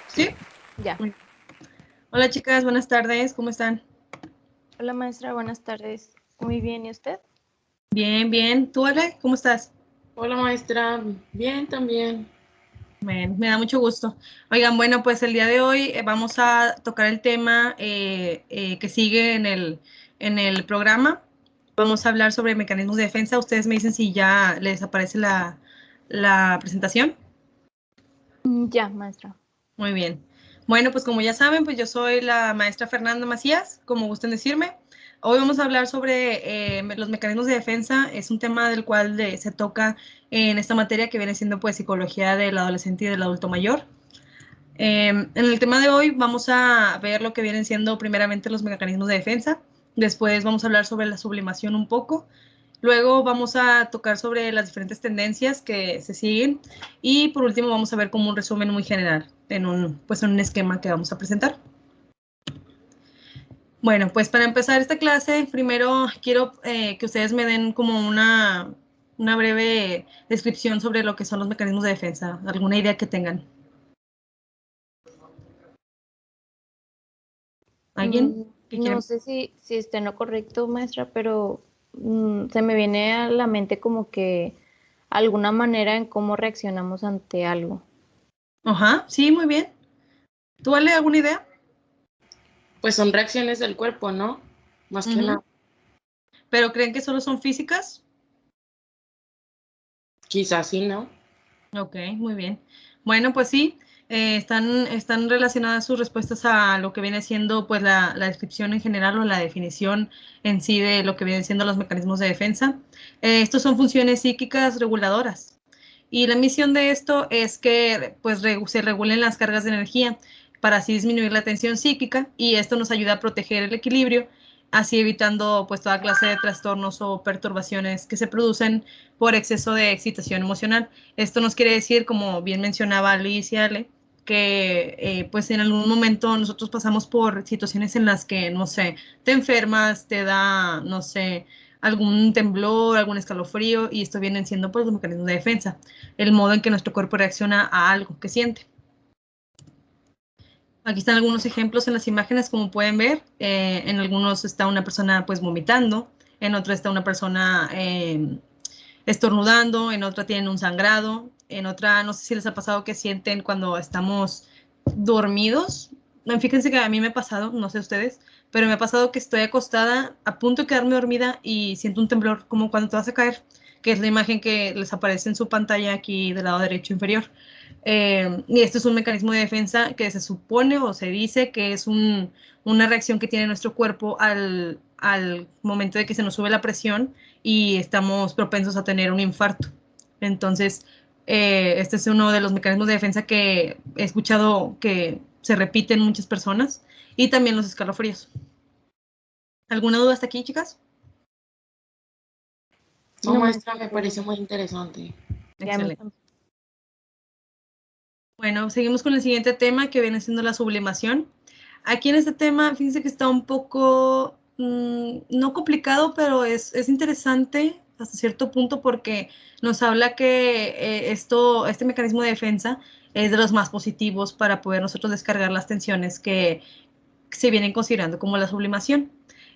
¿Sí? Ya. Hola chicas, buenas tardes, ¿cómo están? Hola maestra, buenas tardes. Muy bien, ¿y usted? Bien, bien. ¿Tú, Ale? ¿Cómo estás? Hola maestra, bien también. Bien, me da mucho gusto. Oigan, bueno, pues el día de hoy vamos a tocar el tema que sigue en el programa. Vamos a hablar sobre mecanismos de defensa. Ustedes me dicen si ya les aparece la presentación. Ya, maestra. Muy bien. Bueno, pues como ya saben, pues yo soy la maestra Fernanda Macías, como gusten decirme. Hoy vamos a hablar sobre los mecanismos de defensa. Es un tema del cual se toca en esta materia que viene siendo pues psicología del adolescente y del adulto mayor. En el tema de hoy vamos a ver lo que vienen siendo primeramente los mecanismos de defensa. Después vamos a hablar sobre la sublimación un poco. Luego vamos a tocar sobre las diferentes tendencias que se siguen y por último vamos a ver como un resumen muy general en un esquema que vamos a presentar. Bueno, pues para empezar esta clase, primero quiero que ustedes me den como una breve descripción sobre lo que son los mecanismos de defensa, alguna idea que tengan. ¿Alguien que quiera? No sé si está en lo correcto, maestra, pero se me viene a la mente como que alguna manera en cómo reaccionamos ante algo. Ajá, sí, muy bien. ¿Tú, Ale, alguna idea? Pues son reacciones del cuerpo, ¿no? Más que nada. ¿Pero creen que solo son físicas? Quizás sí, ¿no? Ok, muy bien. Bueno, pues sí, están relacionadas sus respuestas a lo que viene siendo pues la descripción en general o la definición en sí de lo que vienen siendo los mecanismos de defensa. Estos son funciones psíquicas reguladoras y la misión de esto es que pues se regulen las cargas de energía para así disminuir la tensión psíquica y esto nos ayuda a proteger el equilibrio, así evitando pues toda clase de trastornos o perturbaciones que se producen por exceso de excitación emocional. Esto nos quiere decir, como bien mencionaba Alicia, Ale, que pues en algún momento nosotros pasamos por situaciones en las que, no sé, te enfermas, te da, no sé, algún temblor, algún escalofrío, y esto vienen siendo pues los mecanismos de defensa, el modo en que nuestro cuerpo reacciona a algo que siente. Aquí están algunos ejemplos en las imágenes, como pueden ver. En algunos está una persona pues vomitando, en otro está una persona estornudando, en otra tienen un sangrado, en otra no sé si les ha pasado que sienten cuando estamos dormidos. Fíjense que a mí me ha pasado, no sé ustedes, pero me ha pasado que estoy acostada a punto de quedarme dormida y siento un temblor como cuando te vas a caer, que es la imagen que les aparece en su pantalla aquí del lado derecho inferior. Y este es un mecanismo de defensa que se supone o se dice que es una reacción que tiene nuestro cuerpo al momento de que se nos sube la presión y estamos propensos a tener un infarto. Entonces, este es uno de los mecanismos de defensa que he escuchado que se repiten en muchas personas y también los escalofríos. ¿Alguna duda hasta aquí, chicas? No, No, maestra, maestra, me todo parece bien. muy interesante. Ya a mí Excelente. también. Bueno, seguimos con el siguiente tema que viene siendo la sublimación. Aquí en este tema, fíjense que está un poco, no complicado, pero es interesante hasta cierto punto porque nos habla que este mecanismo de defensa es de los más positivos para poder nosotros descargar las tensiones que se vienen considerando como la sublimación.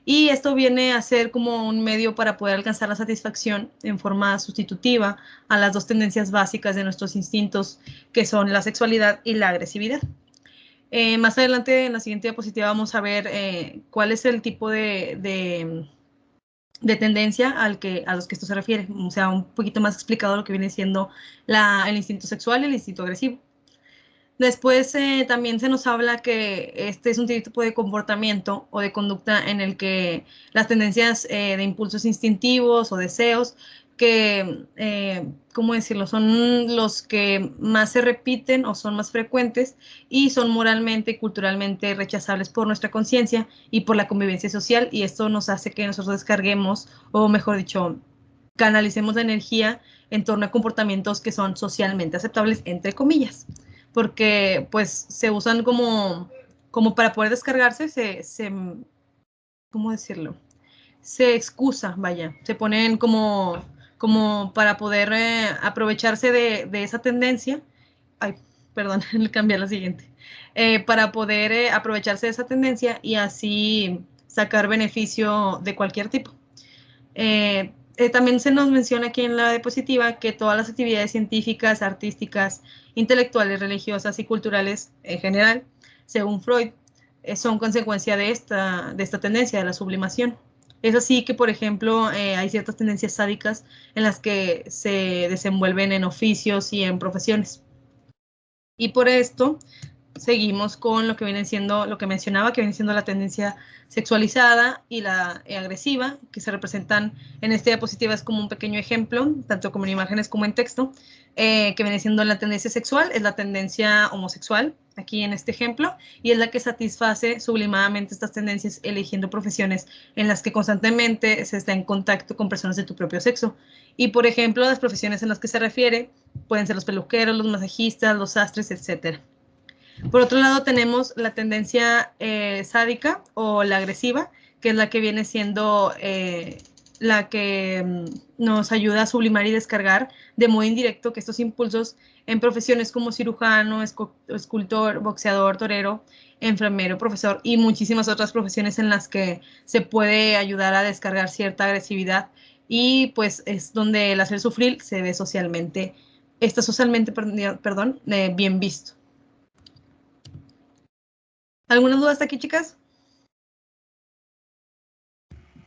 Y esto viene a ser como un medio para poder alcanzar la satisfacción en forma sustitutiva a las dos tendencias básicas de nuestros instintos, que son la sexualidad y la agresividad. Más adelante, en la siguiente diapositiva, vamos a ver cuál es el tipo de tendencia a los que esto se refiere. O sea, un poquito más explicado lo que viene siendo el instinto sexual y el instinto agresivo. Después también se nos habla que este es un tipo de comportamiento o de conducta en el que las tendencias de impulsos instintivos o deseos que, ¿cómo decirlo? Son los que más se repiten o son más frecuentes y son moralmente y culturalmente rechazables por nuestra conciencia y por la convivencia social, y esto nos hace que nosotros descarguemos, o mejor dicho, canalicemos la energía en torno a comportamientos que son socialmente aceptables, entre comillas, porque pues se usan como para poder descargarse, ¿cómo decirlo? Se excusa, vaya, se ponen como para poder aprovecharse de esa tendencia. Ay, perdón, cambié a la siguiente, para poder aprovecharse de esa tendencia y así sacar beneficio de cualquier tipo. También se nos menciona aquí en la diapositiva que todas las actividades científicas, artísticas, intelectuales, religiosas y culturales en general, según Freud, son consecuencia de esta tendencia, de la sublimación. Es así que, por ejemplo, hay ciertas tendencias sádicas en las que se desenvuelven en oficios y en profesiones. Y por esto seguimos con lo que viene siendo, lo que mencionaba, que viene siendo la tendencia sexualizada y la agresiva, que se representan en esta diapositiva, es como un pequeño ejemplo, tanto como en imágenes como en texto, que viene siendo la tendencia sexual, es la tendencia homosexual, aquí en este ejemplo, y es la que satisface sublimadamente estas tendencias eligiendo profesiones en las que constantemente se está en contacto con personas de tu propio sexo. Y, por ejemplo, las profesiones en las que se refiere pueden ser los peluqueros, los masajistas, los sastres, etcétera. Por otro lado, tenemos la tendencia sádica o la agresiva, que es la que viene siendo la que nos ayuda a sublimar y descargar de modo indirecto que estos impulsos en profesiones como cirujano, escultor, boxeador, torero, enfermero, profesor y muchísimas otras profesiones en las que se puede ayudar a descargar cierta agresividad y pues es donde el hacer sufrir se ve socialmente, está socialmente, perdón, bien visto. ¿Alguna duda hasta aquí, chicas?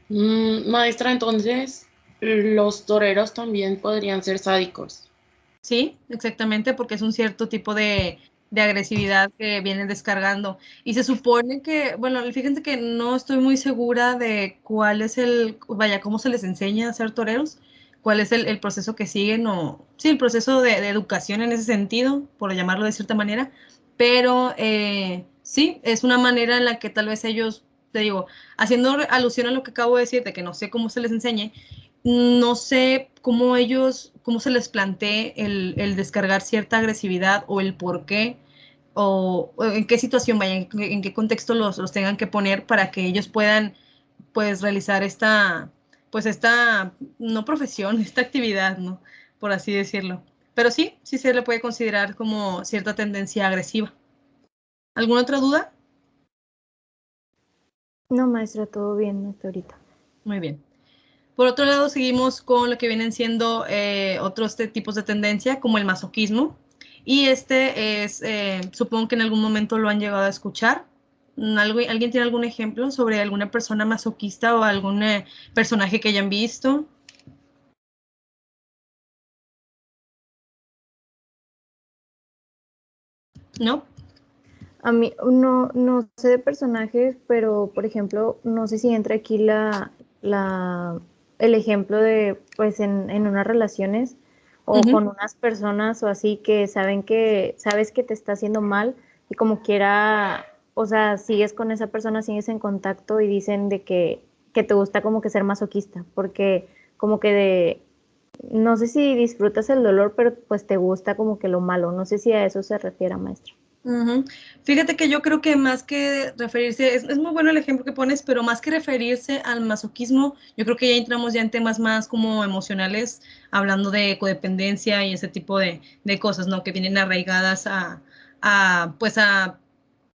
Maestra, entonces, los toreros también podrían ser sádicos. Sí, exactamente, porque es un cierto tipo de agresividad que vienen descargando. Y se supone que, bueno, fíjense que no estoy muy segura de cuál es cómo se les enseña a ser toreros, cuál es el proceso que siguen, o sí, el proceso de educación en ese sentido, por llamarlo de cierta manera, pero sí, es una manera en la que tal vez ellos, te digo, haciendo alusión a lo que acabo de decir, de que no sé cómo se les enseñe, no sé cómo se les plantee el descargar cierta agresividad o el por qué, o en qué situación vayan, en qué contexto los tengan que poner para que ellos puedan, pues, realizar no profesión, esta actividad, ¿no? Por así decirlo. Pero sí, sí se le puede considerar como cierta tendencia agresiva. ¿Alguna otra duda? No, maestra, todo bien hasta ahorita. Muy bien. Por otro lado, seguimos con lo que vienen siendo otros tipos de tendencia, como el masoquismo. Y este es, supongo que en algún momento lo han llegado a escuchar. ¿Alguien tiene algún ejemplo sobre alguna persona masoquista o algún personaje que hayan visto? ¿No? A mí no sé de personajes, pero por ejemplo, no sé si entra aquí el ejemplo de, pues en unas relaciones o Ujú. con unas personas o así que sabes que te está haciendo mal y como quiera, o sea, sigues con esa persona, sigues en contacto y dicen de que te gusta como que ser masoquista, porque como que no sé si disfrutas el dolor, pero pues te gusta como que lo malo, no sé si a eso se refiere, maestra. Ujú. Fíjate que yo creo que más que referirse, es muy bueno el ejemplo que pones, pero más que referirse al masoquismo, yo creo que ya entramos ya en temas más como emocionales, hablando de codependencia y ese tipo de cosas, ¿no? Que vienen arraigadas pues a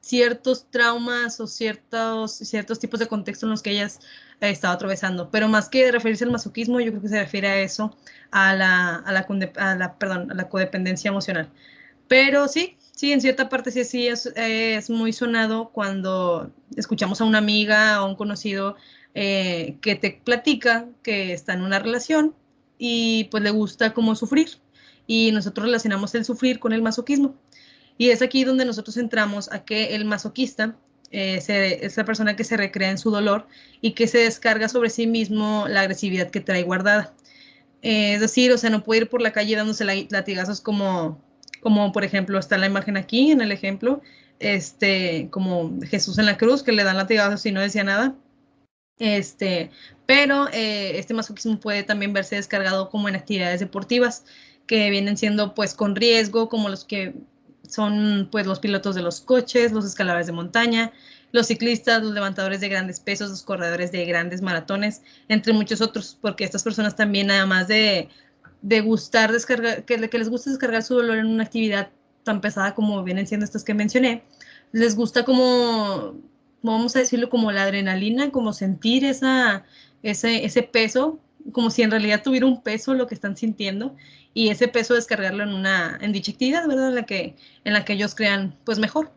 ciertos traumas o ciertos tipos de contexto en los que ellas estado atravesando. Pero más que referirse al masoquismo, yo creo que se refiere a eso, perdón, a la codependencia emocional. Pero sí, sí, en cierta parte sí es muy sonado cuando escuchamos a una amiga o un conocido que te platica que está en una relación y pues le gusta como sufrir. Y nosotros relacionamos el sufrir con el masoquismo. Y es aquí donde nosotros entramos a que el masoquista es la persona que se recrea en su dolor y que se descarga sobre sí mismo la agresividad que trae guardada. Es decir, o sea, no puede ir por la calle dándose latigazos como por ejemplo está la imagen aquí en el ejemplo, como Jesús en la cruz, que le dan latigazos y no decía nada. Este, pero este masoquismo puede también verse descargado como en actividades deportivas que vienen siendo pues con riesgo, como los que son pues los pilotos de los coches, los escaladores de montaña, los ciclistas, los levantadores de grandes pesos, los corredores de grandes maratones, entre muchos otros, porque estas personas también además de gustar descargar, que les gusta descargar su dolor en una actividad tan pesada como vienen siendo estas que mencioné, les gusta como, vamos a decirlo, como la adrenalina, como sentir ese peso, como si en realidad tuviera un peso lo que están sintiendo, y ese peso descargarlo en dicha actividad, ¿verdad? En la que ellos crean, pues, mejor.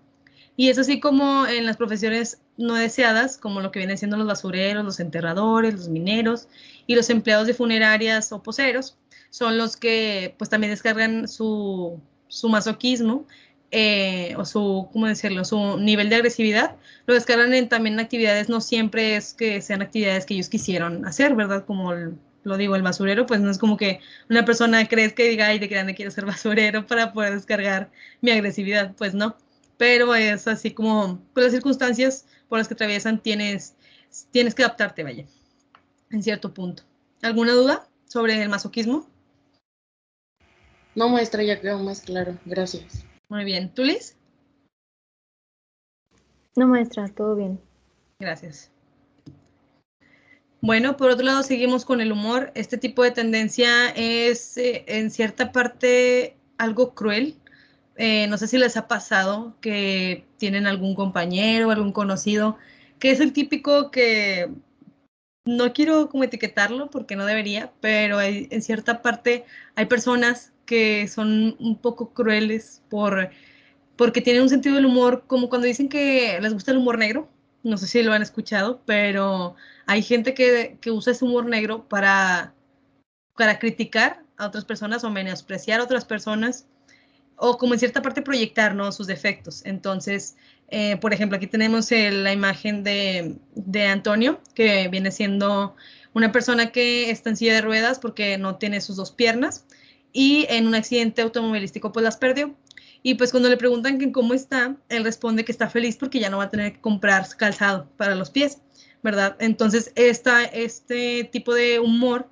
Y es así como en las profesiones no deseadas, como lo que vienen siendo los basureros, los enterradores, los mineros y los empleados de funerarias o poseros, son los que pues también descargan su masoquismo o ¿cómo decirlo? Su nivel de agresividad, lo descargan también en actividades, no siempre es que sean actividades que ellos quisieron hacer, ¿verdad? Como lo digo, el basurero, pues no es como que una persona crezca y diga, ay, de grande quiero ser basurero para poder descargar mi agresividad, pues no, pero es así como con las circunstancias por las que atraviesan tienes que adaptarte, vaya, en cierto punto. ¿Alguna duda sobre el masoquismo? No, maestra, ya quedó más claro. Gracias. Muy bien. ¿Tú, Liz? No, maestra, todo bien. Gracias. Bueno, por otro lado, seguimos con el humor. Este tipo de tendencia es en cierta parte algo cruel. No sé si les ha pasado que tienen algún compañero, algún conocido, que es el típico que no quiero como etiquetarlo porque no debería, pero en cierta parte hay personas que son un poco crueles porque tienen un sentido del humor, como cuando dicen que les gusta el humor negro, no sé si lo han escuchado, pero hay gente que usa ese humor negro para criticar a otras personas o menospreciar a otras personas o como en cierta parte proyectar, ¿no?, sus defectos. Entonces, por ejemplo, aquí tenemos la imagen de Antonio, que viene siendo una persona que está en silla de ruedas porque no tiene sus dos piernas y en un accidente automovilístico pues las perdió. Y pues cuando le preguntan que cómo está, él responde que está feliz porque ya no va a tener que comprar calzado para los pies, ¿verdad? Entonces, este tipo de humor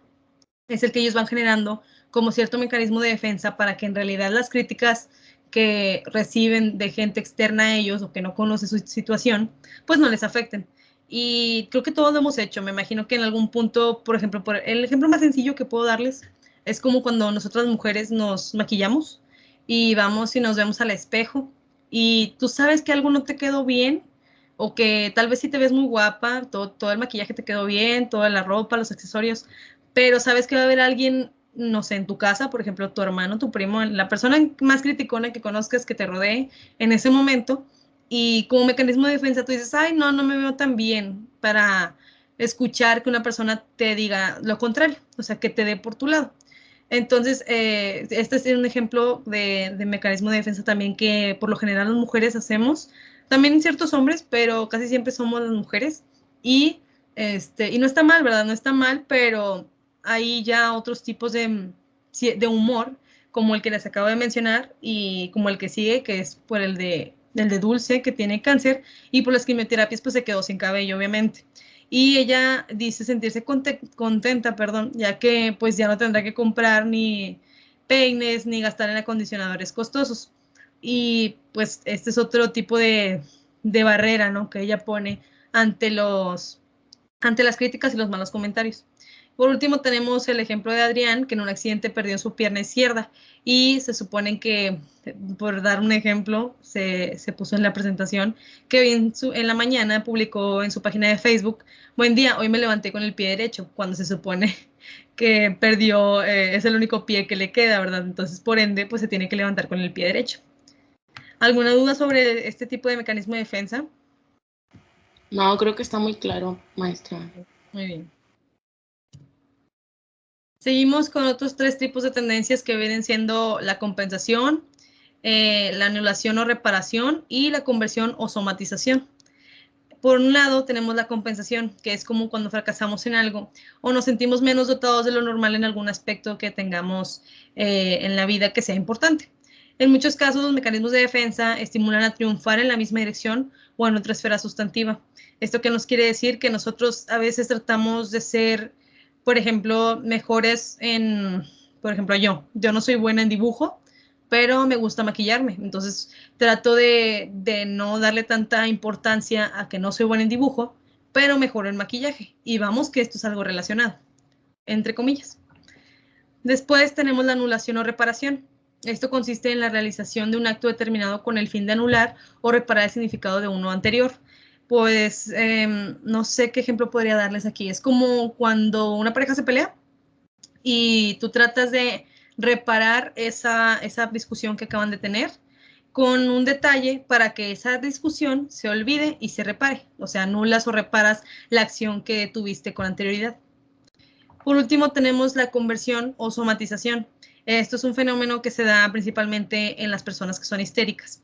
es el que ellos van generando como cierto mecanismo de defensa para que en realidad las críticas que reciben de gente externa a ellos o que no conoce su situación, pues no les afecten. Y creo que todos lo hemos hecho. Me imagino que en algún punto, por ejemplo, el ejemplo más sencillo que puedo darles es como cuando nosotras mujeres nos maquillamos y vamos y nos vemos al espejo y tú sabes que algo no te quedó bien o que tal vez sí te ves muy guapa, todo el maquillaje te quedó bien, toda la ropa, los accesorios, pero sabes que va a haber alguien, no sé, en tu casa, por ejemplo, tu hermano, tu primo, la persona más criticona que conozcas que te rodee en ese momento, y como mecanismo de defensa tú dices, ay, no me veo tan bien, para escuchar que una persona te diga lo contrario, o sea, que te dé por tu lado. Entonces, este es un ejemplo de mecanismo de defensa también que por lo general las mujeres hacemos, también ciertos hombres, pero casi siempre somos las mujeres, y no está mal, ¿verdad? No está mal, pero hay ya otros tipos de humor, como el que les acabo de mencionar y como el que sigue, que es por el de Dulce, que tiene cáncer, y por las quimioterapias pues se quedó sin cabello, obviamente. Y ella dice sentirse contenta, perdón, ya que pues ya no tendrá que comprar ni peines ni gastar en acondicionadores costosos. Y pues este es otro tipo de barrera, ¿no?, que ella pone ante ante las críticas y los malos comentarios. Por último, tenemos el ejemplo de Adrián, que en un accidente perdió su pierna izquierda y se supone que, por dar un ejemplo, se puso en la presentación que hoy en la mañana publicó en su página de Facebook, buen día, hoy me levanté con el pie derecho, cuando se supone que perdió, es el único pie que le queda, ¿verdad? Entonces, por ende, pues se tiene que levantar con el pie derecho. ¿Alguna duda sobre este tipo de mecanismo de defensa? No, creo que está muy claro, maestra. Muy bien. Seguimos con otros tres tipos de tendencias que vienen siendo la compensación, la anulación o reparación y la conversión o somatización. Por un lado tenemos la compensación, que es como cuando fracasamos en algo o nos sentimos menos dotados de lo normal en algún aspecto que tengamos en la vida que sea importante. En muchos casos los mecanismos de defensa estimulan a triunfar en la misma dirección o en otra esfera sustantiva. ¿Esto qué nos quiere decir? Que nosotros a veces tratamos de ser, por ejemplo, mejores por ejemplo, yo no soy buena en dibujo, pero me gusta maquillarme. Entonces trato de no darle tanta importancia a que no soy buena en dibujo, pero mejoro en maquillaje. Y vamos que esto es algo relacionado, entre comillas. Después tenemos la anulación o reparación, Esto consiste en la realización de un acto determinado con el fin de anular o reparar el significado de uno anterior. Pues no sé qué ejemplo podría darles aquí. Es como cuando una pareja se pelea y tú tratas de reparar esa discusión que acaban de tener con un detalle para que esa discusión se olvide y se repare. O sea, anulas o reparas la acción que tuviste con anterioridad. Por último, tenemos la conversión o somatización. Esto es un fenómeno que se da principalmente en las personas que son histéricas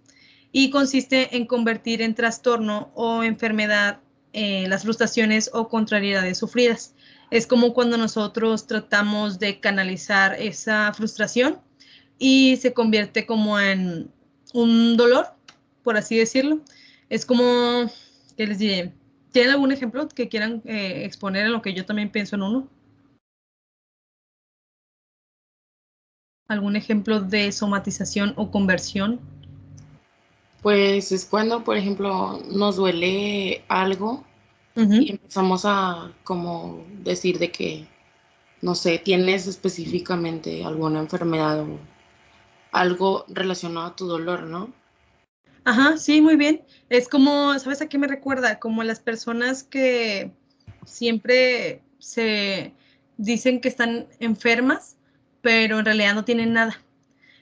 y consiste en convertir en trastorno o enfermedad las frustraciones o contrariedades sufridas. Es como cuando nosotros tratamos de canalizar esa frustración y se convierte como en un dolor, por así decirlo. Es como, ¿qué les diré? ¿Tienen algún ejemplo que quieran exponer en lo que yo también pienso en uno? ¿Algún ejemplo de somatización o conversión? Pues es cuando, por ejemplo, nos duele algo y Ujú. empezamos a como decir de que, no sé, tienes específicamente alguna enfermedad o algo relacionado a tu dolor, ¿no? Ajá, sí, muy bien. Es como, ¿sabes a qué me recuerda? Como las personas que siempre se dicen que están enfermas, pero en realidad no tienen nada.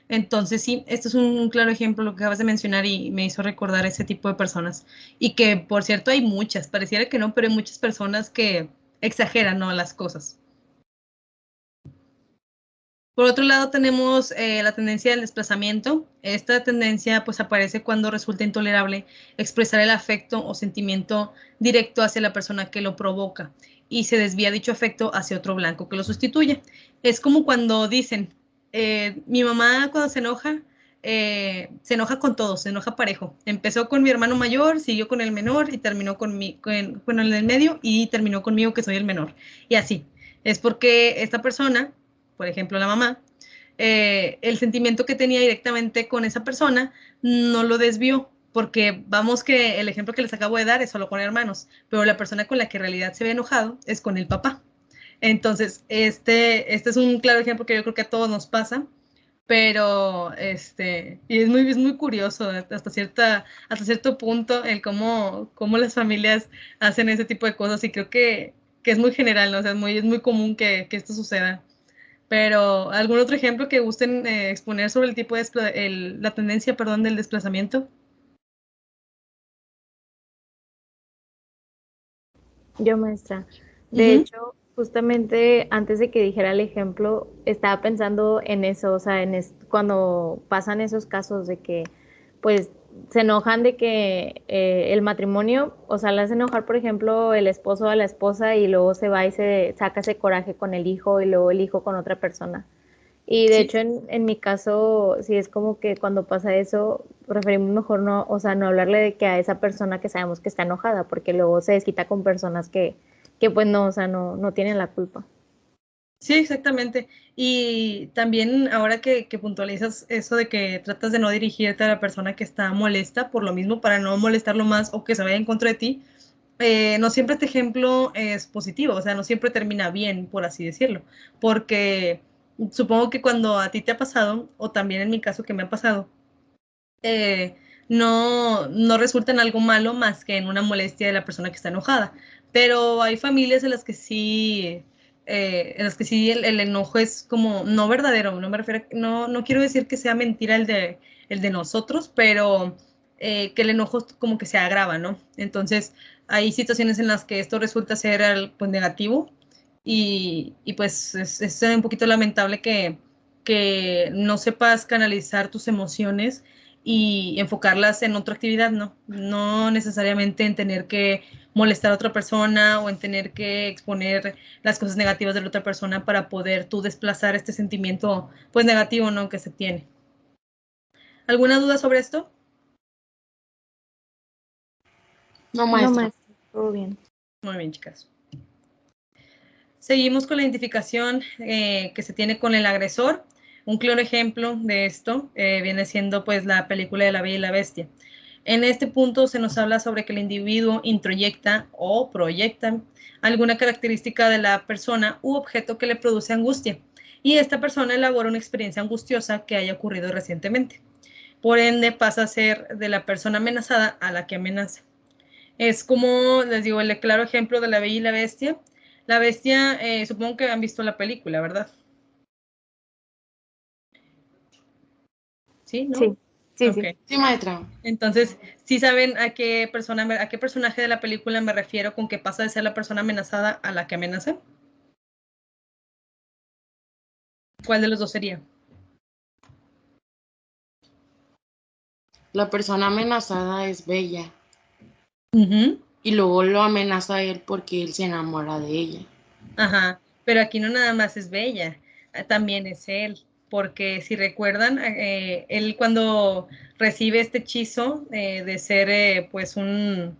Entonces, sí, esto es un claro ejemplo, lo que acabas de mencionar, y me hizo recordar ese tipo de personas. Y que, por cierto, hay muchas, pareciera que no, pero hay muchas personas que exageran, ¿no?, las cosas. Por otro lado, tenemos la tendencia del desplazamiento. Esta tendencia pues aparece cuando resulta intolerable expresar el afecto o sentimiento directo hacia la persona que lo provoca y se desvía dicho afecto hacia otro blanco que lo sustituye. Es como cuando dicen, mi mamá cuando se enoja con todos, se enoja parejo. Empezó con mi hermano mayor, siguió con el menor y terminó con el del medio y terminó conmigo que soy el menor. Y así. Es porque esta persona, por ejemplo, la mamá, el sentimiento que tenía directamente con esa persona no lo desvió, porque vamos que el ejemplo que les acabo de dar es solo con hermanos, pero la persona con la que en realidad se ve enojado es con el papá. Entonces, este es un claro ejemplo que yo creo que a todos nos pasa, pero y es muy curioso hasta cierto punto el cómo las familias hacen ese tipo de cosas, y creo que es muy general, ¿no? O sea, es muy común que esto suceda. Pero, ¿algún otro ejemplo que gusten exponer sobre el tipo de la tendencia, perdón, del desplazamiento? Yo, maestra. De Ujú. hecho, justamente antes de que dijera el ejemplo, estaba pensando en eso, o sea, cuando pasan esos casos de que, pues, se enojan de que el matrimonio, o sea, le hace enojar, por ejemplo, el esposo a la esposa y luego se va y se saca ese coraje con el hijo y luego el hijo con otra persona. Y de Sí, hecho, en mi caso, sí es como que cuando pasa eso, preferimos mejor no, o sea, no hablarle de que a esa persona que sabemos que está enojada, porque luego se desquita con personas que pues no, o sea, no tienen la culpa. sí, exactamente. Y también ahora que puntualizas eso de que tratas de no dirigirte a la persona que está molesta por lo mismo, para no molestarlo más o que se vaya en contra de ti, no siempre este ejemplo es positivo, o sea, no siempre termina bien, por así decirlo, porque supongo que cuando a ti te ha pasado, o también en mi caso que me ha pasado, eh, no resulta en algo malo más que en una molestia de la persona que está enojada. Pero hay familias en las que sí el enojo es como no verdadero, no me refiero, no quiero decir que sea mentira el de nosotros, pero que el enojo como que se agrava, ¿no? Entonces hay situaciones en las que esto resulta ser pues negativo, y pues es un poquito lamentable que no sepas canalizar tus emociones y enfocarlas en otra actividad, ¿no? No necesariamente en tener que molestar a otra persona o en tener que exponer las cosas negativas de la otra persona para poder tú desplazar este sentimiento, pues negativo, ¿no?, que se tiene. ¿Alguna duda sobre esto? No, No, maestra. maestra, todo bien. Muy bien, chicas. Seguimos con la identificación que se tiene con el agresor. Un claro ejemplo de esto viene siendo pues la película de La Bella y la Bestia. En este punto se nos habla sobre que el individuo introyecta o proyecta alguna característica de la persona u objeto que le produce angustia. y esta persona elabora una experiencia angustiosa que haya ocurrido recientemente. Por ende, pasa a ser de la persona amenazada a la que amenaza. Es como, les digo, el claro ejemplo de La Bella y la Bestia. La Bestia, supongo que han visto la película, ¿verdad? ¿Sí? ¿No? Sí, sí, Ok. sí. Sí, maestra. Entonces, ¿sí saben a qué personaje de la película me refiero con que pasa de ser la persona amenazada a la que amenaza? ¿Cuál de los dos sería? La persona amenazada es Bella Uh-huh. y luego lo amenaza a él porque él se enamora de ella. Ajá, pero aquí no nada más es Bella, también es él, porque si recuerdan, él cuando recibe este hechizo de ser pues la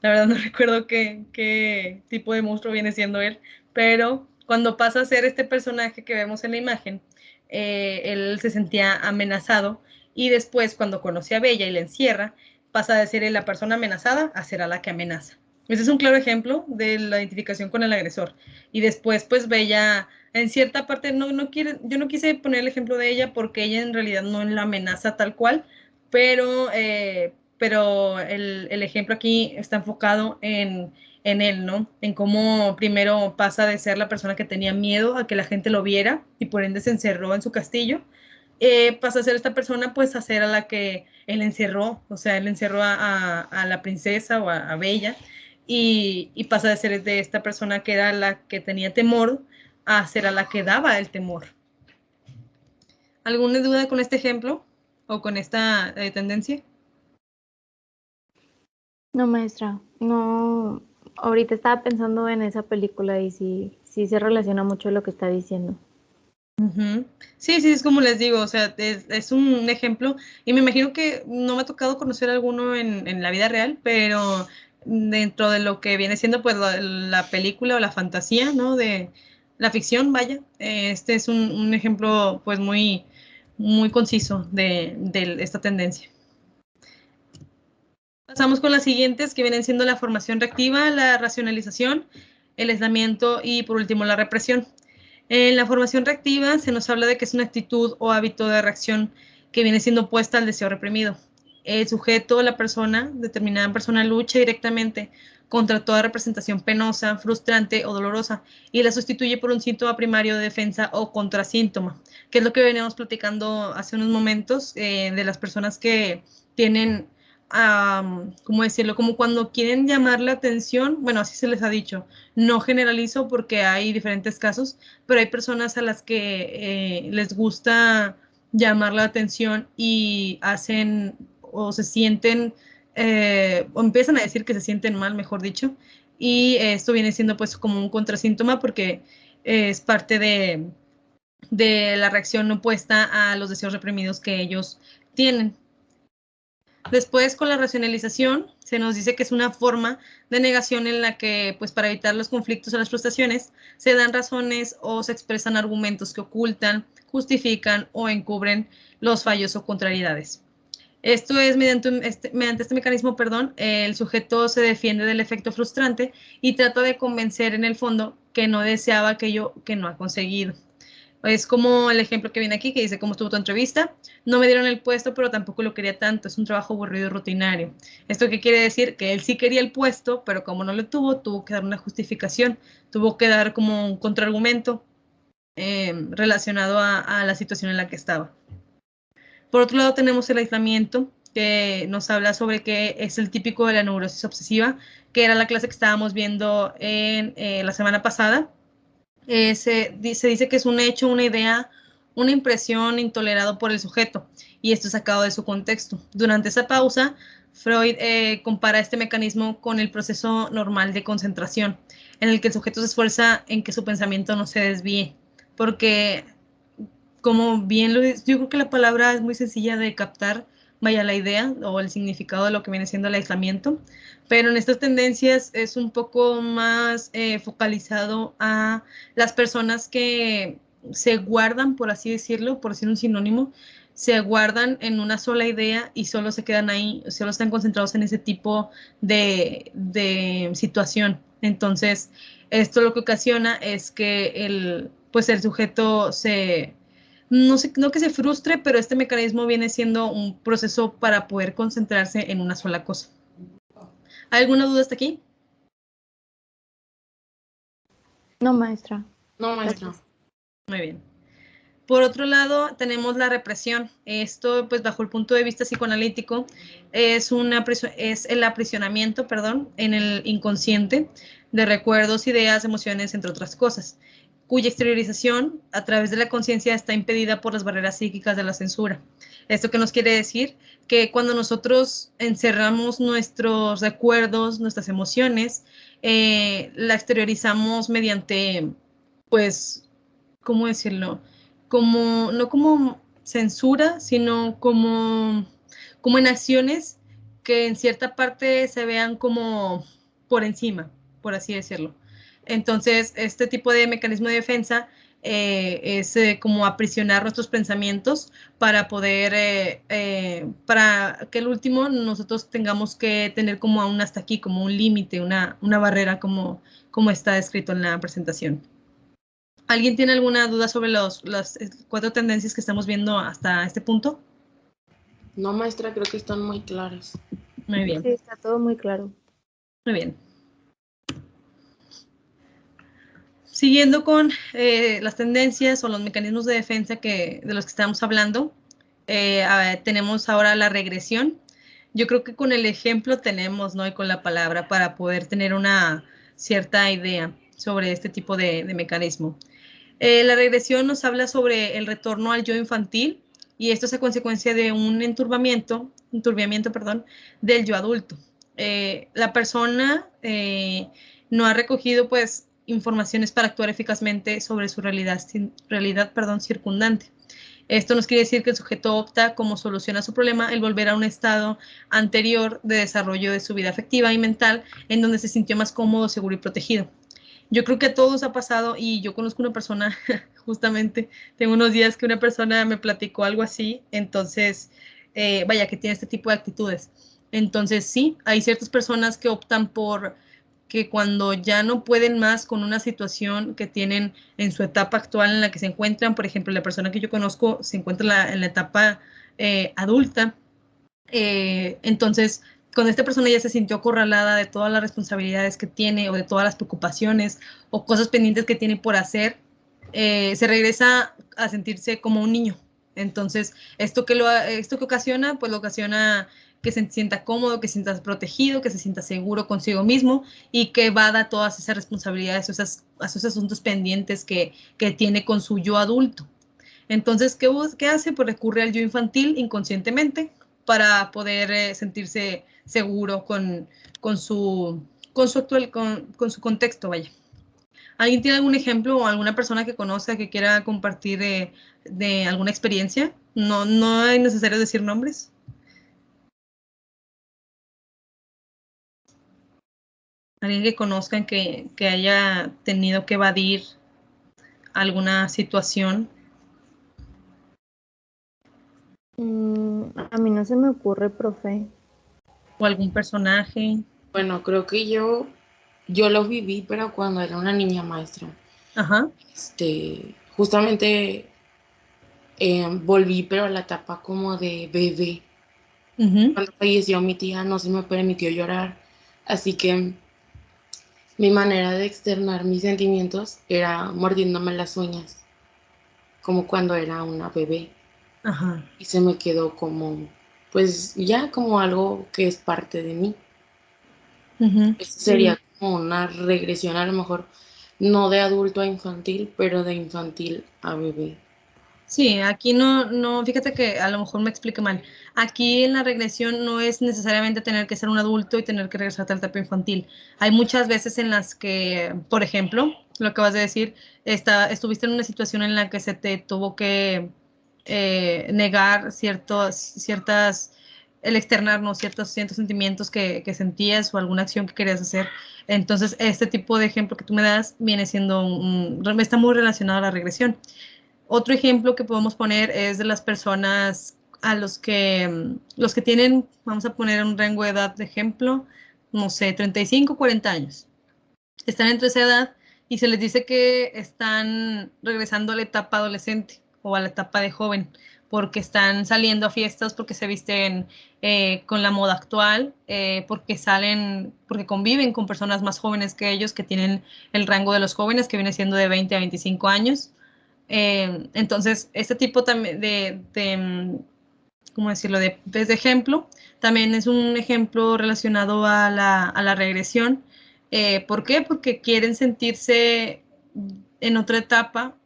verdad no recuerdo qué tipo de monstruo viene siendo él, pero cuando pasa a ser este personaje que vemos en la imagen, él se sentía amenazado y después cuando conoce a Bella y la encierra, pasa de ser la persona amenazada a ser a la que amenaza. Ese es un claro ejemplo de la identificación con el agresor. Y después, pues Bella, en cierta parte, yo no quise poner el ejemplo de ella porque ella en realidad no la amenaza tal cual, pero el ejemplo aquí está enfocado en él, ¿no? En cómo primero pasa de ser la persona que tenía miedo a que la gente lo viera y por ende se encerró en su castillo, pasa a ser esta persona, pues a ser a la que él encerró, o sea, él encerró a la princesa o a Bella, y pasa de ser de esta persona que era la que tenía temor a ser a la que daba el temor. ¿Alguna duda con este ejemplo o con esta tendencia? No, maestra, no. Ahorita estaba pensando en esa película y sí, sí se relaciona mucho lo que está diciendo. Uh-huh. Sí, sí, es como les digo, o sea, es un ejemplo y me imagino que no me ha tocado conocer alguno en la vida real, pero dentro de lo que viene siendo pues la película o la fantasía, ¿no? De la ficción, vaya, este es un ejemplo pues muy conciso de esta tendencia. Pasamos con las siguientes que vienen siendo la formación reactiva, la racionalización, el aislamiento y por último la represión. En la formación reactiva se nos habla de que es una actitud o hábito de reacción que viene siendo opuesta al deseo reprimido. El sujeto, la persona, determinada persona, lucha directamente contra toda representación penosa, frustrante o dolorosa y la sustituye por un síntoma primario de defensa o contrasíntoma, que es lo que veníamos platicando hace unos momentos de las personas que tienen ¿cómo decirlo? Como cuando quieren llamar la atención, bueno, así se les ha dicho, no generalizo porque hay diferentes casos, pero hay personas a las que les gusta llamar la atención y hacen o se sienten, o empiezan a decir que se sienten mal, mejor dicho, y esto viene siendo pues como un contrasíntoma porque es parte de la reacción opuesta a los deseos reprimidos que ellos tienen. Después, con la racionalización, se nos dice que es una forma de negación en la que, pues para evitar los conflictos o las frustraciones, se dan razones o se expresan argumentos que ocultan, justifican o encubren los fallos o contrariedades. Esto es mediante este mecanismo, perdón, el sujeto se defiende del efecto frustrante y trata de convencer en el fondo que no deseaba aquello que no ha conseguido. Es como el ejemplo que viene aquí, que dice, ¿cómo estuvo tu entrevista? No me dieron el puesto, pero tampoco lo quería tanto. Es un trabajo aburrido y rutinario. ¿Esto qué quiere decir? Que él sí quería el puesto, pero como no lo tuvo que dar una justificación. Tuvo que dar como un contraargumento relacionado a la situación en la que estaba. Por otro lado, tenemos el aislamiento, que nos habla sobre que es el típico de la neurosis obsesiva, que era la clase que estábamos viendo en la semana pasada. Se dice que es un hecho, una idea, una impresión intolerado por el sujeto, y esto es sacado de su contexto. Durante esa pausa, Freud compara este mecanismo con el proceso normal de concentración, en el que el sujeto se esfuerza en que su pensamiento no se desvíe, porque como bien yo creo que la palabra es muy sencilla de captar, vaya la idea o el significado de lo que viene siendo el aislamiento, pero en estas tendencias es un poco más focalizado a las personas que se guardan, por así decirlo, por decir un sinónimo, se guardan en una sola idea y solo se quedan ahí, solo están concentrados en ese tipo de situación. Entonces, esto lo que ocasiona es que pues el sujeto no que se frustre, pero este mecanismo viene siendo un proceso para poder concentrarse en una sola cosa. ¿Hay alguna duda hasta aquí? No, maestra. No, maestra. Gracias. Muy bien. Por otro lado, tenemos la represión. Esto, pues, bajo el punto de vista psicoanalítico, es el aprisionamiento, en el inconsciente de recuerdos, ideas, emociones, entre otras cosas, cuya exteriorización a través de la conciencia está impedida por las barreras psíquicas de la censura. ¿Esto qué nos quiere decir? Que cuando nosotros encerramos nuestros recuerdos, nuestras emociones, la exteriorizamos mediante, pues, ¿cómo decirlo? No como censura, sino como en acciones que en cierta parte se vean como por encima, por así decirlo. Entonces, este tipo de mecanismo de defensa es como aprisionar nuestros pensamientos para poder, para que el último nosotros tengamos que tener como aún hasta aquí, como un límite, una barrera como está escrito en la presentación. ¿Alguien tiene alguna duda sobre las 4 tendencias que estamos viendo hasta este punto? No, maestra, creo que están muy claras. Muy bien. Sí, está todo muy claro. Muy bien. Siguiendo con las tendencias o los mecanismos de defensa de los que estamos hablando, tenemos ahora la regresión. Yo creo que con el ejemplo tenemos, ¿no? Y con la palabra para poder tener una cierta idea sobre este tipo de mecanismo. La regresión nos habla sobre el retorno al yo infantil y esto es a consecuencia de un enturbiamiento del yo adulto. La persona no ha recogido pues informaciones para actuar eficazmente sobre su realidad circundante. Esto nos quiere decir que el sujeto opta como solución a su problema el volver a un estado anterior de desarrollo de su vida afectiva y mental en donde se sintió más cómodo, seguro y protegido. Yo creo que a todos ha pasado y yo conozco una persona, justamente, tengo unos días que una persona me platicó algo así, entonces, vaya, que tiene este tipo de actitudes. Entonces, sí, hay ciertas personas que optan por que cuando ya no pueden más con una situación que tienen en su etapa actual en la que se encuentran, por ejemplo, la persona que yo conozco se encuentra en la etapa adulta, entonces cuando esta persona ya se sintió acorralada de todas las responsabilidades que tiene o de todas las preocupaciones o cosas pendientes que tiene por hacer, se regresa a sentirse como un niño. Entonces, esto que ocasiona, pues lo ocasiona que se sienta cómodo, que se sienta protegido, que se sienta seguro consigo mismo y que evada todas esas responsabilidades, esos asuntos pendientes que tiene con su yo adulto. Entonces, ¿qué hace? Pues recurre al yo infantil inconscientemente para poder sentirse seguro con su contexto, vaya. ¿Alguien tiene algún ejemplo o alguna persona que conozca que quiera compartir de alguna experiencia? No es necesario decir nombres. Alguien que conozcan que haya tenido que evadir alguna situación. A mí no se me ocurre, profe. O algún personaje. Bueno, creo que yo lo viví, pero cuando era una niña, maestra. Ajá. Justamente volví, pero a la etapa como de bebé. Uh-huh. Cuando falleció mi tía no se me permitió llorar, así que mi manera de externar mis sentimientos era mordiéndome las uñas, como cuando era una bebé. Ajá. Y se me quedó como, pues ya como algo que es parte de mí. Uh-huh. Eso sería como una regresión, a lo mejor no de adulto a infantil, pero de infantil a bebé. Sí, aquí no, fíjate que a lo mejor me explique mal. Aquí en la regresión no es necesariamente tener que ser un adulto y tener que regresarte al etapa infantil. Hay muchas veces en las que, por ejemplo, lo que acabas de decir, estuviste en una situación en la que se te tuvo que negar el externarnos ciertos sentimientos que sentías o alguna acción que querías hacer. Entonces, este tipo de ejemplo que tú me das viene siendo está muy relacionado a la regresión. Otro ejemplo que podemos poner es de las personas a los que tienen, vamos a poner un rango de edad de ejemplo, no sé, 35, 40 años. Están entre esa edad y se les dice que están regresando a la etapa adolescente o a la etapa de joven, porque están saliendo a fiestas, porque se visten con la moda actual, porque conviven con personas más jóvenes que ellos, que tienen el rango de los jóvenes, que viene siendo de 20 a 25 años. Entonces, este tipo también ¿cómo decirlo?, de ejemplo, también es un ejemplo relacionado a la regresión. ¿Por qué? Porque quieren sentirse en otra etapa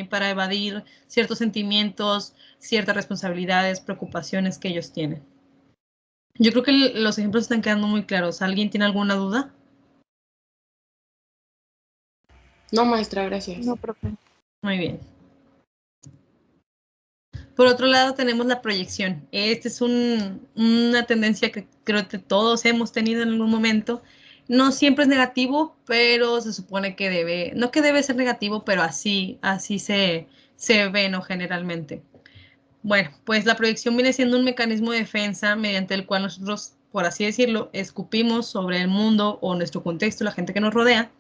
para evadir ciertos sentimientos, ciertas responsabilidades, preocupaciones que ellos tienen. Yo creo que los ejemplos están quedando muy claros. ¿Alguien tiene alguna duda? No, maestra, gracias. No, profe. Muy bien. Por otro lado, tenemos la proyección. Esta es una tendencia que creo que todos hemos tenido en algún momento. No siempre es negativo, pero se supone que no que debe ser negativo, pero así se ve, ¿no?, generalmente. Bueno, pues la proyección viene siendo un mecanismo de defensa mediante el cual nosotros, por así decirlo, escupimos sobre el mundo o nuestro contexto, la gente que nos rodea,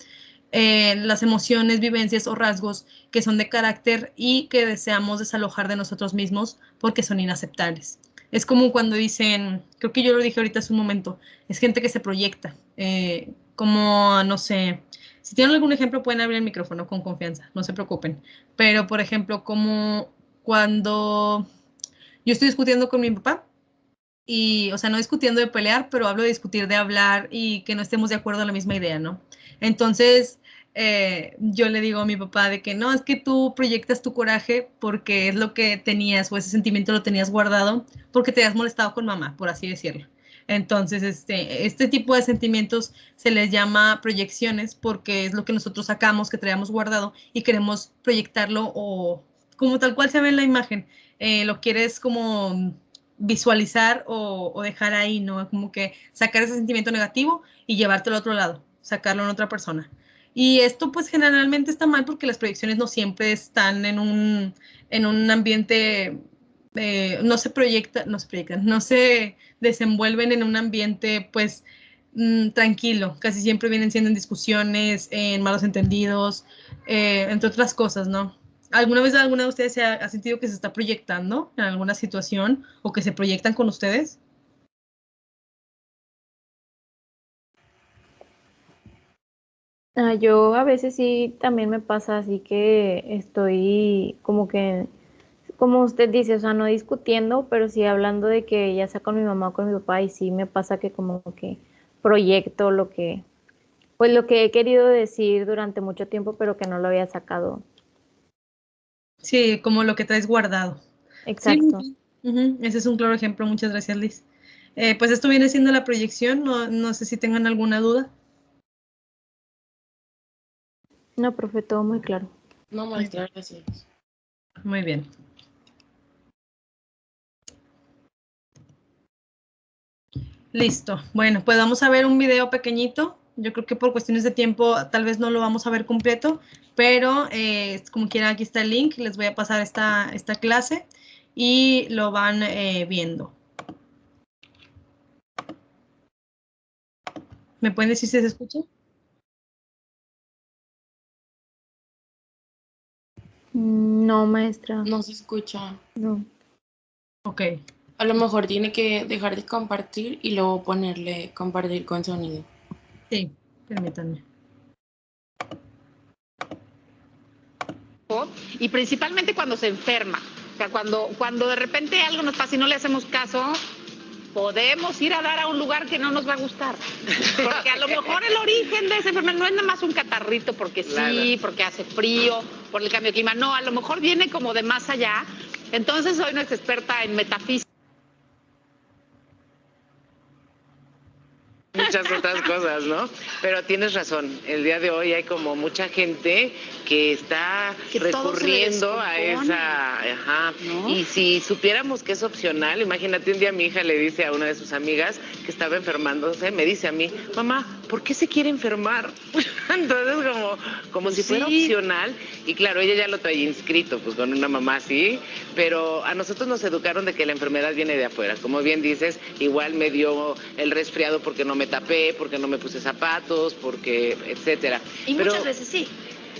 las emociones, vivencias o rasgos que son de carácter y que deseamos desalojar de nosotros mismos porque son inaceptables. Es como cuando dicen, creo que yo lo dije ahorita hace un momento, es gente que se proyecta, como, no sé, si tienen algún ejemplo pueden abrir el micrófono con confianza, no se preocupen, pero por ejemplo, como cuando yo estoy discutiendo con mi papá, y, o sea, no discutiendo de pelear, pero hablo de discutir, de hablar y que no estemos de acuerdo en la misma idea, ¿no? Entonces, yo le digo a mi papá de que no, es que tú proyectas tu coraje porque es lo que tenías o ese sentimiento lo tenías guardado porque te has molestado con mamá, por así decirlo. Entonces, este tipo de sentimientos se les llama proyecciones porque es lo que nosotros sacamos, que traíamos guardado y queremos proyectarlo o como tal cual se ve en la imagen. Lo quieres como visualizar o dejar ahí, ¿no? Como que sacar ese sentimiento negativo y llevártelo a otro lado, sacarlo en otra persona. Y esto pues generalmente está mal porque las proyecciones no siempre están en un ambiente, no se desenvuelven en un ambiente pues tranquilo, casi siempre vienen siendo en discusiones, en malos entendidos, entre otras cosas, ¿no? ¿Alguna vez alguna de ustedes ha sentido que se está proyectando en alguna situación o que se proyectan con ustedes? Yo a veces sí también me pasa así que estoy como que, como usted dice, o sea, no discutiendo, pero sí hablando de que ya sea con mi mamá o con mi papá y sí me pasa que como que proyecto pues lo que he querido decir durante mucho tiempo, pero que no lo había sacado. Sí, como lo que traes guardado. Exacto. Sí, ese es un claro ejemplo. Muchas gracias, Liz. Pues esto viene siendo la proyección. No sé si tengan alguna duda. No, profe, todo muy claro. No, maestra, gracias. Muy bien. Listo. Bueno, pues vamos a ver un video pequeñito. Yo creo que por cuestiones de tiempo tal vez no lo vamos a ver completo, pero como quiera aquí está el link. Les voy a pasar esta clase y lo van viendo. ¿Me pueden decir si se escucha? No, maestra. No se escucha. No. Ok. A lo mejor tiene que dejar de compartir y luego ponerle compartir con sonido. Sí, permítanme. Y principalmente cuando se enferma. O sea, cuando de repente algo nos pasa y no le hacemos caso, podemos ir a dar a un lugar que no nos va a gustar. Porque a lo mejor el origen de esa enfermedad no es nada más un catarrito porque sí, porque hace frío, por el cambio de clima. No, a lo mejor viene como de más allá. Entonces soy nuestra experta en metafísica. Muchas otras cosas, ¿no? Pero tienes razón, el día de hoy hay como mucha gente que está Que todo se le recurriendo a descompone, esa, ajá, ¿no? y si supiéramos que es opcional, imagínate un día mi hija le dice a una de sus amigas que estaba enfermándose, me dice a mí, mamá, ¿por qué se quiere enfermar? Entonces como si fuera Sí. opcional, y claro, ella ya lo traía inscrito, pues con una mamá así, pero a nosotros nos educaron de que la enfermedad viene de afuera, como bien dices, igual me dio el resfriado porque no me tapé, porque no me puse zapatos, porque etcétera. Y Pero muchas veces sí.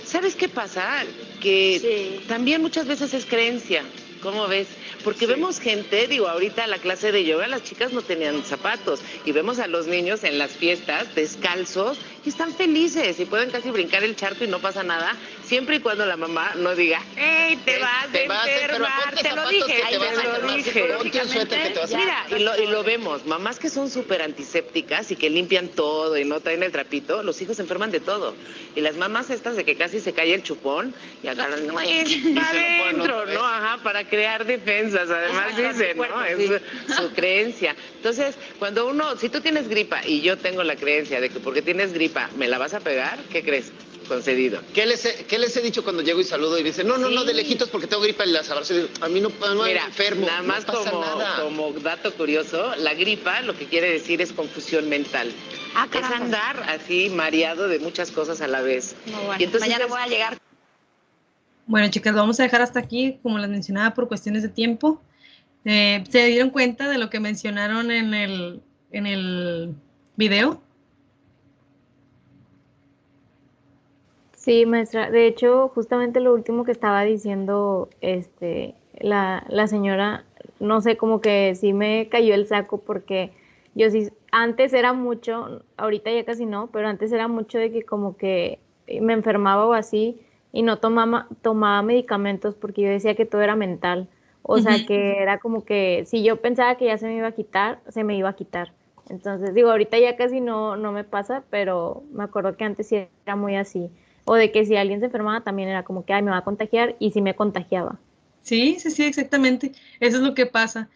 ¿Sabes qué pasa? Que también muchas veces es creencia. ¿Cómo ves? Porque vemos gente, digo, ahorita la clase de yoga las chicas no tenían zapatos y vemos a los niños en las fiestas descalzos y están felices y pueden casi brincar el charco y no pasa nada, siempre y cuando la mamá no diga, ¡ey, te vas a enfermar! Te lo dije, Ponte un suéter que te vas a Mira, y lo vemos, mamás que son súper antisépticas y que limpian todo y no traen el trapito, los hijos se enferman de todo. Y las mamás estas de que casi se cae el chupón y agarran, no, para adentro, ¿no? Ajá, para crear defensas, además dicen, ¿no? Es su creencia. Entonces, cuando uno, si tú tienes gripa y yo tengo la creencia de que porque tienes gripa me la vas a pegar, ¿qué crees? Concedido. ¿Qué les he dicho cuando llego y saludo y dicen, no, de lejitos porque tengo gripa y las abrazo? A mí no Mira, enfermo, nada más no pasa nada. como dato curioso, la gripa lo que quiere decir es confusión mental. Es andar así mareado de muchas cosas a la vez. No, bueno, y entonces mañana voy a llegar. Bueno, chicas, vamos a dejar hasta aquí, como les mencionaba, por cuestiones de tiempo. ¿Se dieron cuenta de lo que mencionaron en el video? Sí, maestra. De hecho, justamente lo último que estaba diciendo la señora, no sé, como que sí me cayó el saco porque yo sí, antes era mucho, ahorita ya casi no, pero antes era mucho de que como que me enfermaba o así y no tomaba medicamentos porque yo decía que todo era mental. O sea, que era como que si yo pensaba que ya se me iba a quitar, se me iba a quitar. Entonces, digo, ahorita ya casi no me pasa, pero me acuerdo que antes sí era muy así. O de que si alguien se enfermaba también era como que, ay, me va a contagiar, y sí me contagiaba. Sí, exactamente. Eso es lo que pasa.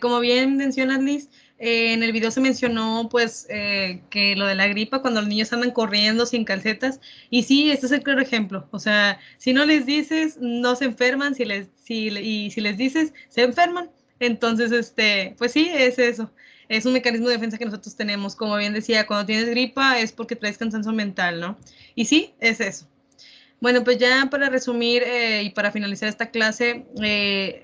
Como bien mencionas, Liz, en el video se mencionó, pues, que lo de la gripa, cuando los niños andan corriendo sin calcetas, y sí, este es el claro ejemplo. O sea, si no les dices, no se enferman, y si les dices, se enferman. Entonces, pues sí, es eso. Es un mecanismo de defensa que nosotros tenemos. Como bien decía, cuando tienes gripa es porque traes cansancio mental, ¿no? Y sí, es eso. Bueno, pues ya para resumir y para finalizar esta clase,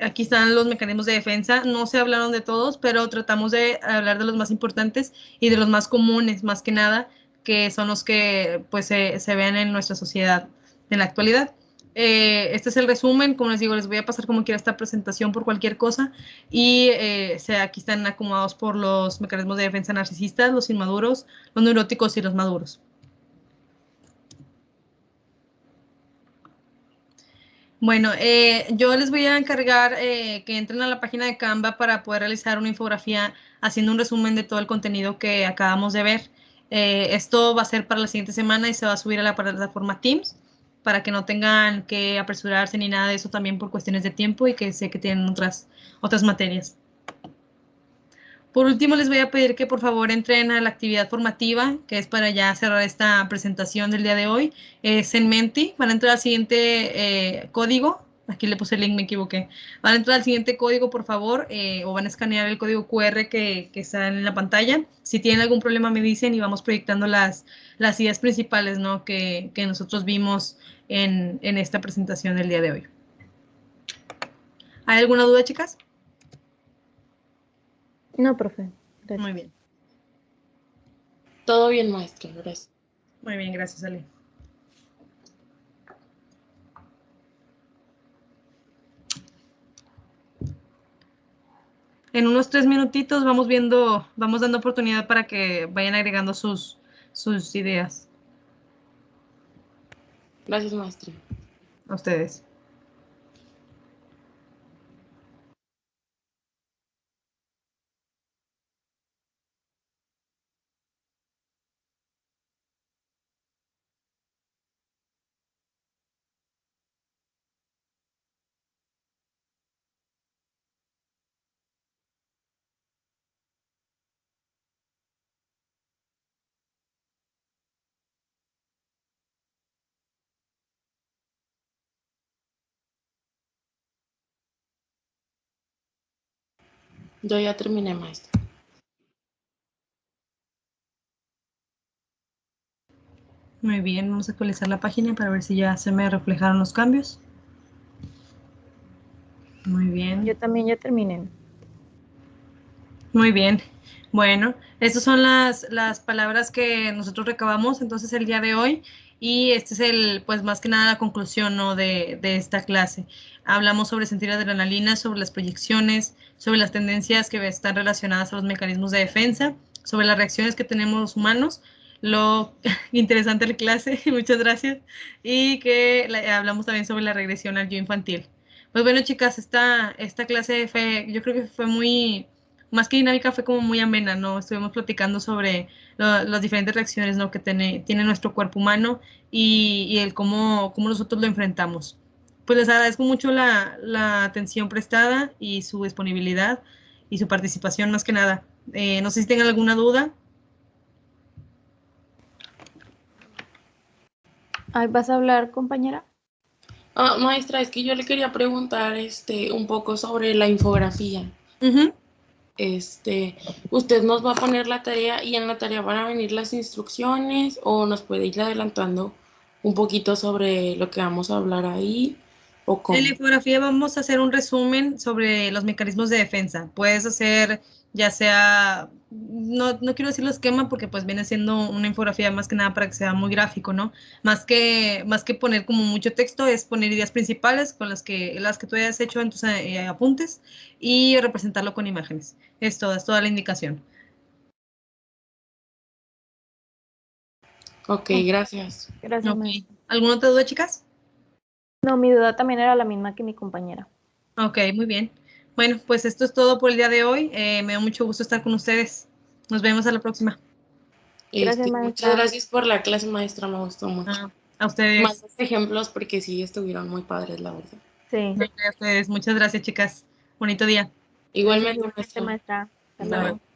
aquí están los mecanismos de defensa. No se hablaron de todos, pero tratamos de hablar de los más importantes y de los más comunes, más que nada, que son los que pues se ven en nuestra sociedad en la actualidad. Este es el resumen. Como les digo, les voy a pasar como quiera esta presentación por cualquier cosa. Y aquí están acomodados por los mecanismos de defensa narcisistas, los inmaduros, los neuróticos y los maduros. Bueno, yo les voy a encargar que entren a la página de Canva para poder realizar una infografía haciendo un resumen de todo el contenido que acabamos de ver. Esto va a ser para la siguiente semana y se va a subir a la plataforma Teams para que no tengan que apresurarse ni nada de eso, también por cuestiones de tiempo y que sé que tienen otras materias. Por último, les voy a pedir que por favor entren a la actividad formativa, que es para ya cerrar esta presentación del día de hoy. Es en Menti. Van a entrar al siguiente código. Aquí le puse el link, me equivoqué. Van a entrar al siguiente código, por favor, o van a escanear el código QR que está en la pantalla. Si tienen algún problema, me dicen y vamos proyectando las ideas principales, ¿no?, que nosotros vimos en esta presentación del día de hoy. ¿Hay alguna duda, chicas? No, profe. Gracias. Muy bien. Todo bien, maestra, gracias. Muy bien, gracias, Ale. En unos 3 minutitos vamos dando oportunidad para que vayan agregando sus ideas. Gracias, maestra. A ustedes. Yo ya terminé, maestra. Muy bien, vamos a actualizar la página para ver si ya se me reflejaron los cambios. Muy bien. Yo también ya terminé. Muy bien. Bueno, estas son las palabras que nosotros recabamos entonces el día de hoy y este es pues más que nada la conclusión, ¿no? de esta clase. Hablamos sobre sentir adrenalina, sobre las proyecciones, sobre las tendencias que están relacionadas a los mecanismos de defensa, sobre las reacciones que tenemos los humanos, lo interesante de la clase, muchas gracias, y que hablamos también sobre la regresión al yo infantil. Pues bueno, chicas, esta clase yo creo que fue muy más que dinámica, fue como muy amena, ¿no? Estuvimos platicando sobre las diferentes reacciones, ¿no? que tiene nuestro cuerpo humano y el cómo nosotros lo enfrentamos. Pues les agradezco mucho la atención prestada y su disponibilidad y su participación más que nada. No sé si tengan alguna duda. Ay, ¿vas a hablar, compañera? Maestra, es que yo le quería preguntar un poco sobre la infografía. Uh-huh. ¿Usted nos va a poner la tarea y en la tarea van a venir las instrucciones o nos puede ir adelantando un poquito sobre lo que vamos a hablar ahí o cómo? En la infografía vamos a hacer un resumen sobre los mecanismos de defensa. Puedes hacer, ya sea, no quiero decir los esquema porque pues viene siendo una infografía más que nada para que sea muy gráfico, ¿no? Más que poner como mucho texto, es poner ideas principales con las que tú hayas hecho en tus apuntes y representarlo con imágenes. Es toda la indicación. Ok, gracias. Gracias, Ok. maestra. ¿Alguna otra duda, chicas? No, mi duda también era la misma que mi compañera. Ok, muy bien. Bueno, pues esto es todo por el día de hoy. Me da mucho gusto estar con ustedes. Nos vemos a la próxima. Gracias, Muchas maestra. gracias por la clase, maestra, me gustó mucho. A ustedes. Más ejemplos porque sí estuvieron muy padres, la verdad. Sí. A ustedes. Muchas gracias, chicas. Bonito día. Gracias Igualmente, igualmente, maestra. maestra. Hasta Bye. luego.